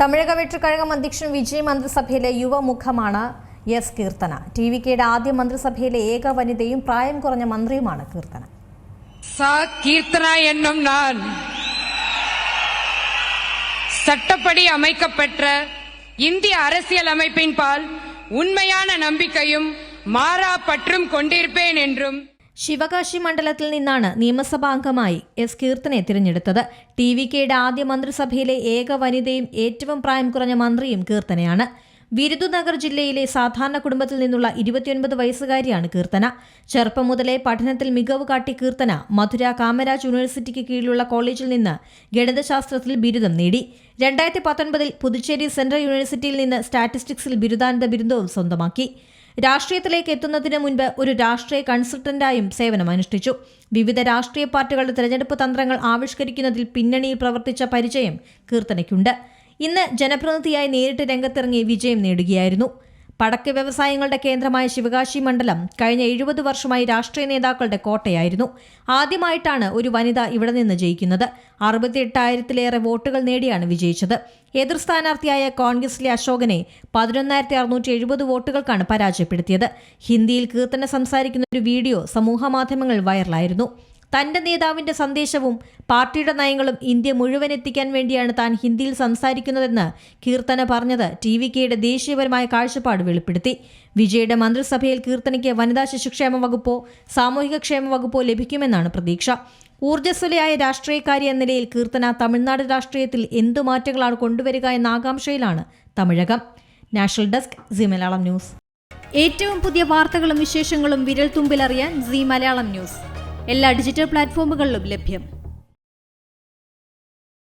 തമിഴക വെട്ടിക്കഴകം അധ്യക്ഷൻ വിജയ് മന്ത്രിസഭയിലെ യുവമുഖമാണ് എസ് കീർത്തന. ടിവികെയുടെ ആദ്യ മന്ത്രിസഭയിലെ ഏക വനിതയും പ്രായം കുറഞ്ഞ മന്ത്രിയുമാണ് കീർത്തന. கீர்த்தனா என்னும் நான் சட்டப்படி அமைக்கப்பட்ட இந்திய அரசியல் அமைப்பின் பால் உண்மையான நம்பிக்கையும் மாறா பற்றும் கொண்டிருப்பேன் என்றும் ശിവകാശി മണ്ഡലത്തിൽ നിന്നാണ് നിയമസഭാംഗമായി എസ് കീർത്തനെ തിരഞ്ഞെടുത്തത്. ടിവികെയുടെ ആദ്യ മന്ത്രിസഭയിലെ ഏക വനിതയും ഏറ്റവും പ്രായം കുറഞ്ഞ മന്ത്രിയും കീർത്തനയാണ്. വിരുദുനഗർ ജില്ലയിലെ സാധാരണ കുടുംബത്തിൽ നിന്നുള്ള 29 വയസ്സുകാരിയാണ് കീർത്തന. ചെറുപ്പം മുതലേ പഠനത്തിൽ മികവ് കാട്ടി കീർത്തന മധുര കാമരാജ് യൂണിവേഴ്സിറ്റിക്ക് കീഴിലുള്ള കോളേജിൽ നിന്ന് ഗണിതശാസ്ത്രത്തിൽ ബിരുദം നേടി. 2019 പുതുച്ചേരി സെൻട്രൽ യൂണിവേഴ്സിറ്റിയിൽ നിന്ന് സ്റ്റാറ്റിസ്റ്റിക്സിൽ ബിരുദാനന്ത ബിരുദവും സ്വന്തമാക്കി. രാഷ്ട്രീയത്തിലേക്ക് എത്തുന്നതിന് മുൻപ് ഒരു രാഷ്ട്രീയ കൺസൾട്ടന്റായും സേവനമനുഷ്ഠിച്ചു. വിവിധ രാഷ്ട്രീയ പാർട്ടികളുടെ തെരഞ്ഞെടുപ്പ് തന്ത്രങ്ങൾ ആവിഷ്കരിക്കുന്നതിൽ പിന്നണിയിൽ പ്രവർത്തിച്ച പരിചയം കീർത്തനയ്ക്കുണ്ട്. ഇന്ന് ജനപ്രതിനിധിയായി നേരിട്ട് രംഗത്തിറങ്ങി വിജയം നേടുകയായിരുന്നു. പടക്ക വ്യവസായങ്ങളുടെ കേന്ദ്രമായ ശിവകാശി മണ്ഡലം കഴിഞ്ഞ 70 വർഷമായി രാഷ്ട്രീയ നേതാക്കളുടെ കോട്ടയായിരുന്നു. ആദ്യമായിട്ടാണ് ഒരു വനിത ഇവിടെ നിന്ന് ജയിക്കുന്നത്. 68,000-ലേറെ വോട്ടുകൾ നേടിയാണ് വിജയിച്ചത്. എതിർ സ്ഥാനാർത്ഥിയായ കോൺഗ്രസിലെ അശോകനെ 11,670 വോട്ടുകൾക്കാണ് പരാജയപ്പെടുത്തിയത്. ഹിന്ദിയിൽ കീർത്തന സംസാരിക്കുന്ന ഒരു വീഡിയോ സമൂഹമാധ്യമങ്ങളിൽ വൈറലായിരുന്നു. തന്റെ നേതാവിന്റെ സന്ദേശവും പാർട്ടിയുടെ നയങ്ങളും ഇന്ത്യ മുഴുവൻ എത്തിക്കാൻ വേണ്ടിയാണ് താൻ ഹിന്ദിയിൽ സംസാരിക്കുന്നതെന്ന് കീർത്തന പറഞ്ഞത് ടിവികെയുടെ ദേശീയപരമായ കാഴ്ചപ്പാട് വെളിപ്പെടുത്തി. വിജയുടെ മന്ത്രിസഭയിൽ കീർത്തനയ്ക്ക് വനിതാ ശിശുക്ഷേമ വകുപ്പോ സാമൂഹികക്ഷേമ വകുപ്പോ ലഭിക്കുമെന്നാണ് പ്രതീക്ഷ. ഊർജ്ജസ്വലയായ രാഷ്ട്രീയക്കാരി എന്ന നിലയിൽ കീർത്തന തമിഴ്നാട് രാഷ്ട്രീയത്തിൽ എന്തു മാറ്റങ്ങളാണ് കൊണ്ടുവരിക എന്ന ആകാംക്ഷയിലാണ് തമിഴകം. National desk Zee Malayalam news. ഏറ്റവും പുതിയ വാർത്തകളും വിശേഷങ്ങളും വിരൽ തുമ്പിലറിയാൻ സി മലയാളം ന്യൂസ് എല്ലാ ഡിജിറ്റൽ പ്ലാറ്റ്ഫോമുകളിലും ലഭ്യം.